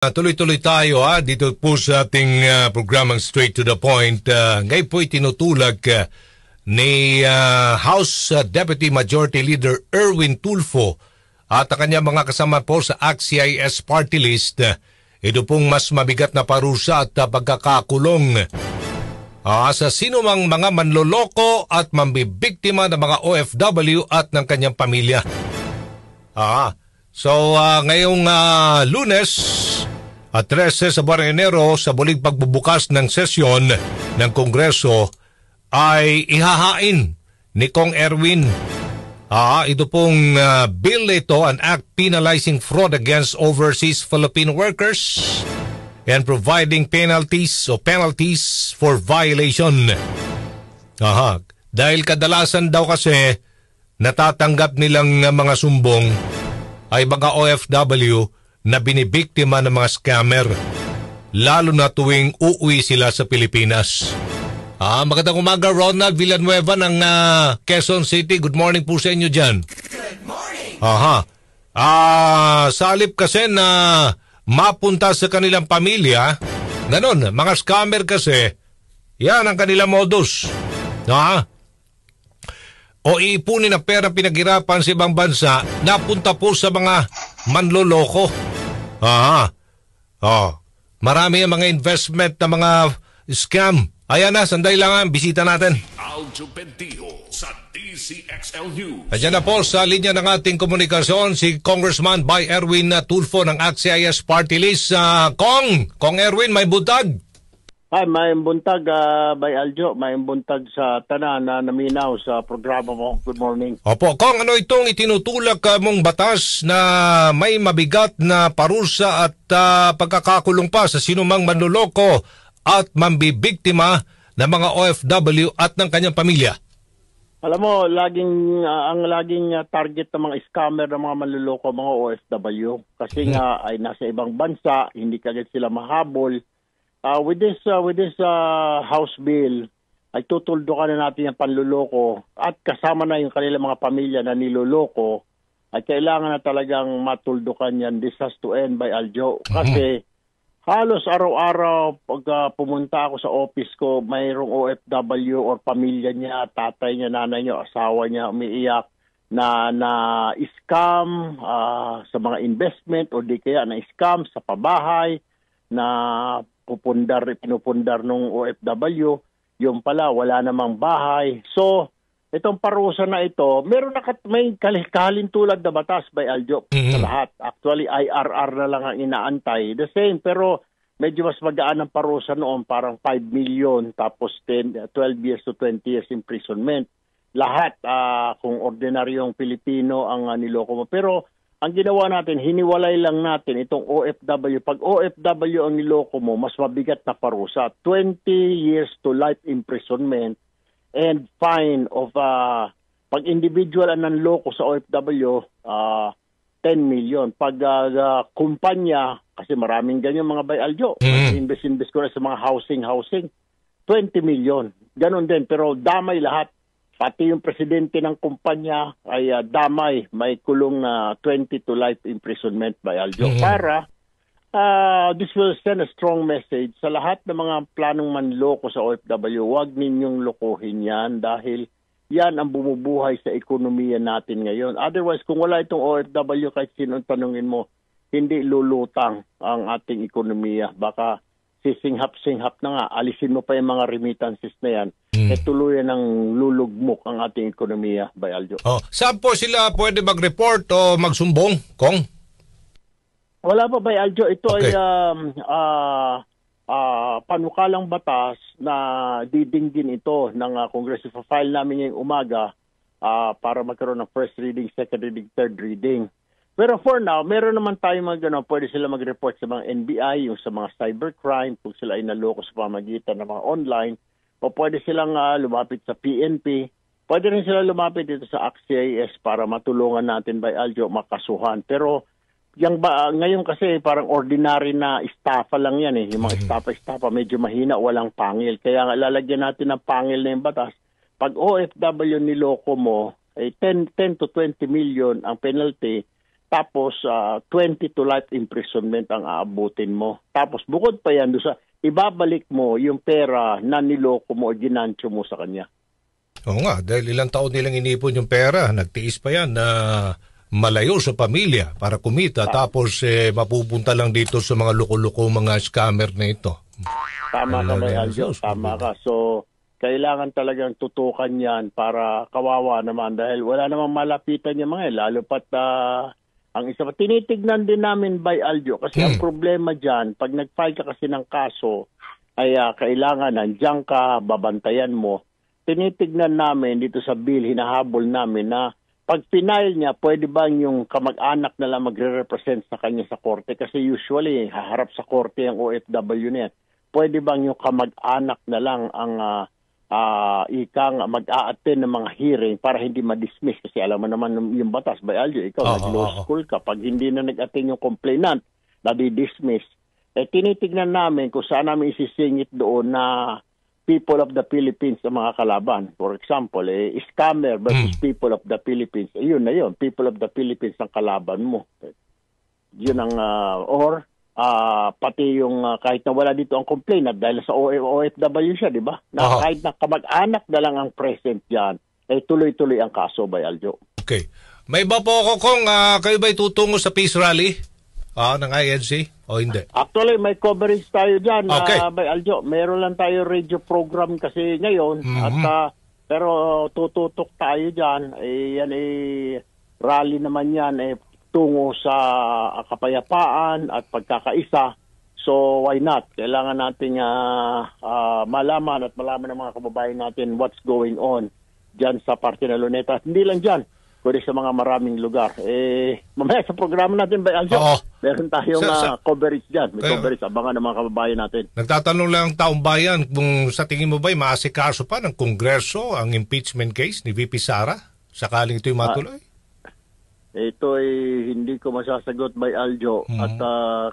Tuloy-tuloy tayo dito po sa ating programang Straight to the Point. Ngayon po itinutulak ni House Deputy Majority Leader Erwin Tulfo at ang kanyang mga kasama po sa ACT-CIS Party List. Ito pong mas mabigat na parusa at pagkakakulong sa sinumang mga manloloko at mambibiktima ng mga OFW at ng kanyang pamilya. So ngayong Lunes at 13 sa buwan ng Enero, sa muling pagbubukas ng sesyon ng Kongreso ay ihahain ni Kong Erwin. Ito pong bill ito, an act penalizing fraud against overseas Filipino workers and providing penalties for violation. Dahil kadalasan daw kasi natatanggap nilang mga sumbong ay mga OFW na binibiktima ng mga scammer, lalo na tuwing uuwi sila sa Pilipinas. Magandang umaga, Ronald Villanueva ng Quezon City. Good morning po sa inyo dyan. Good morning! Sa halip kasi na mapunta sa kanilang pamilya, ganon, mga scammer kasi, yan ang kanilang modus. O iipunin ang pera pinaghirapan sa ibang bansa, napunta po sa mga manloloko. Marami ang mga investment na mga scam. Ayan na, sandali lang bisita natin. Aljo Bendijo sa DCXL News. Ayan na po sa linya ng ating komunikasyon si Congressman by Erwin Tulfo ng ACT-CIS Party List. Kong Erwin, may buntag. Ay, may buntag, by Aljo, may buntag sa tanan na naminaw sa programa mo. Good morning. Opo, Kong, ano itong itinutulak mong batas na may mabigat na parusa at pagkakakulong pa sa sinumang manloloko at mambibiktima ng mga OFW at ng kanyang pamilya? Alam mo, ang laging target ng mga scammer ng mga manloloko, mga OFW. Kasi nga ay nasa ibang bansa, hindi kagad sila mahabol. With this House bill, ay tutuldukan na natin yung panluloko at kasama na yung kanilang mga pamilya na niloloko, ay kailangan na talagang matuldukan yan. This has to end, by Aljo. Kasi halos araw-araw pag pumunta ako sa office ko, mayroong OFW or pamilya niya, tatay niya, nanay niya, asawa niya, umiiyak na scam sa mga investment o di kaya na scam sa pabahay na pinupundar ng OFW, yung pala wala namang bahay. So, itong parusa na ito, may kahalintulad na batas by Aljo sa lahat. Actually, IRR na lang ang inaantay. The same, pero medyo mas magaan ang parusa noon, parang 5 million, tapos 12 years to 20 years imprisonment. Lahat, kung ordinaryong Pilipino ang niloko mo. Pero, ang ginawa natin, hiniwalay lang natin itong OFW. Pag OFW ang niloko mo, mas mabigat na parusa. 20 years to life imprisonment and fine of, pag individual ang nanloko sa OFW, 10 million. Pag kumpanya, kasi maraming ganyan mga bay Aljo, invest ko na sa mga housing, 20 million. Ganon din, pero damay lahat. Pati yung presidente ng kumpanya ay damay, may kulong na 20 to life imprisonment by Aljo. Para this will send a strong message sa lahat ng mga planong manloko sa OFW. Huwag ninyong lokohin yan dahil yan ang bumubuhay sa ekonomiya natin ngayon. Otherwise, kung wala itong OFW, kahit sino tanungin mo, hindi lulutang ang ating ekonomiya. Baka sisinghap-singhap na nga, alisin mo pa yung mga remittances na yan, tuluyan ng lulugmok ang ating ekonomiya, by Aljo. Saan po sila pwede mag-report o magsumbong, Kong? Wala pa, by Aljo. Ito okay. Ay panukalang batas na didinggin ito ng Kongreso. File namin ngayong umaga para magkaroon ng first reading, second reading, third reading. Pero for now, meron naman tayong pwede sila mag-report sa mga NBI, yung sa mga cybercrime, kung sila ay naloko sa pamagitan ng mga online, o pwede silang lumapit sa PNP, pwede rin sila lumapit dito sa ACT-CIS para matulungan natin by Aljo makasuhan. Pero ngayon kasi parang ordinary na estafa lang yan yung mga estafa medyo mahina, walang pangil. Kaya nga lalagyan natin ng pangil na yung batas. Pag OFW niloko mo, 10 to 20 million ang penalty. Tapos 20 to life imprisonment ang aabutin mo. Tapos bukod pa yan, doon sa ibabalik mo yung pera na niloko mo o ginancho mo sa kanya. Oo nga, dahil ilang taon nilang inipon yung pera, nagtiis pa yan na malayo sa pamilya para kumita, tapos mapupunta lang dito sa mga loko-loko, mga scammer na ito. Tama ka ba, Aljo? Tama ka. So, kailangan talagang tutukan yan para kawawa naman dahil wala namang malapitan yung mga lalo pat ang isa pa, tinitignan din namin by Aljo kasi ang problema dyan, pag nag-file ka kasi ng kaso, ay kailangan nandiyan ka, babantayan mo. Tinitignan namin dito sa bill, hinahabol namin na pag final niya, pwede bang yung kamag-anak na lang magre-represent sa kanya sa korte? Kasi usually, haharap sa korte ang OFW na yan. Pwede bang yung kamag-anak na lang ang ikang mag-a-attend ng mga hearing para hindi ma-dismiss? Kasi alam mo naman yung batas, by Aljo, ikaw nag-law school ka. Pag hindi na nag-attend yung complainant, nadi-dismiss. Tinitignan namin kung saan namin isisingit doon na people of the Philippines ang mga kalaban. For example, scammer versus people of the Philippines. Yun na yun. People of the Philippines ang kalaban mo. Yun ang, pati yung kahit na wala dito ang complainant dahil sa OFW siya, di ba? Na kahit na kamag-anak na lang ang present dyan, tuloy-tuloy ang kaso, by Aljo. Okay. May iba po ako kung kayo ba'y tutungo sa peace rally ng INC o hindi? Actually, may coverage tayo dyan, Okay. by Aljo. Meron lang tayo radio program kasi ngayon. At, pero tututok tayo dyan. Yan rally naman yan tungo sa kapayapaan at pagkakaisa. So, why not? Kailangan nating malaman ng mga kababayan natin what's going on dyan sa parte ng Luneta. Hindi lang dyan, kundi sa mga maraming lugar. Mamaya sa programa natin, by Aljo, meron tayong coverage dyan. May coverage, abangan ng mga kababayan natin. Nagtatanong lang ang taong bayan kung sa tingin mo ba'y maasikaso pa ng Kongreso ang impeachment case ni VP Sara sakaling ito'y matuloy? Ito ay hindi ko masasagot, by Aljo. At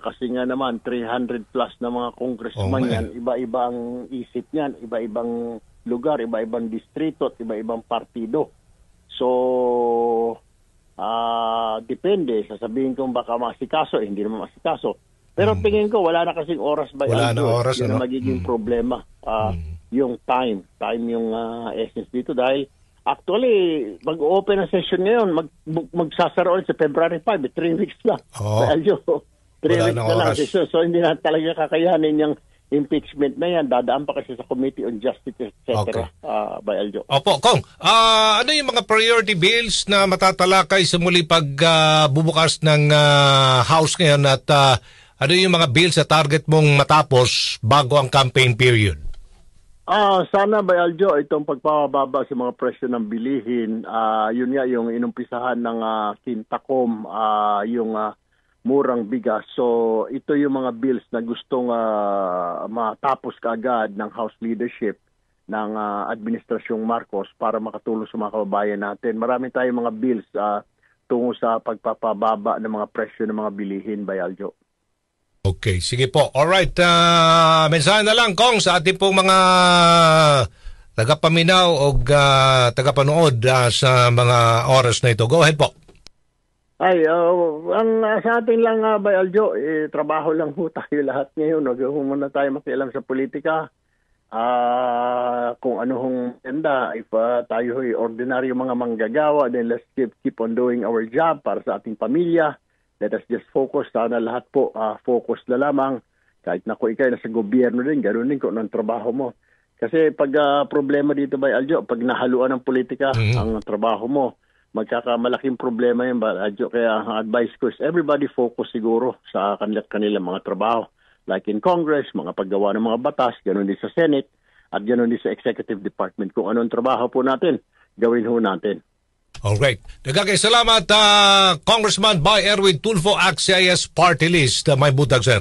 kasi nga naman, 300 plus na mga congressman yan, iba-iba ang isip niyan, iba-ibang lugar, iba-ibang distrito, at iba-ibang partido. So, depende. Sasabihin kong baka masikaso, hindi naman masikaso. Pero tingin ko, wala na kasing oras, by wala Aljo. Na oras, yun ang magiging problema. Yung time yung essence dito dahil actually, mag-open ang session ngayon, magsasara ulit sa February 5, 3 weeks lang. By Aljo, 3 weeks na lang. So, hindi na talaga kakayanin yung impeachment na yan. Dadaan pa kasi sa Committee on Justice, etc. By Aljo. Opo, Kong. Ano yung mga priority bills na matatalakay sa muli pagbubukas ng House ngayon at ano yung mga bills sa target mong matapos bago ang campaign period? Sana, by Aljo, itong pagpapababa sa mga presyo ng bilihin, yun nga yung inumpisahan ng Quintacom, yung murang bigas. So ito yung mga bills na gustong matapos kaagad ng House leadership ng Administrasyong Marcos para makatulong sa mga kababayan natin. Marami tayong mga bills tungo sa pagpapababa ng mga presyo ng mga bilihin, by Aljo. Okay, sige po. Alright, mensahe na lang, Kong, sa ating pong mga tagapaminaw o tagapanood sa mga oras na ito. Go ahead po. Ang sa atin lang, by Aljo, trabaho lang po tayo lahat ngayon. Huwag muna tayo makialam sa politika. Kung ano hong enda, if tayo ordinaryo mga manggagawa, then let's keep on doing our job para sa ating pamilya. Let us just focus. Sana lahat po focus na lamang. Kahit na kung ikaw nasa gobyerno din, ganoon din kung anong trabaho mo. Kasi pag problema dito, by Aljo, pag nahaluan ng politika ang trabaho mo, magkakamalaking problema yun, by Aljo. Kaya ang advice ko is everybody focus siguro sa kanilang mga trabaho. Like in Congress, mga paggawa ng mga batas, ganoon din sa Senate, at ganoon din sa Executive Department. Kung anong trabaho po natin, gawin ho natin. Alright. Nagkakasalamat, Congressman by Erwin Tulfo, ACT-CIS Party List. May butag, sir.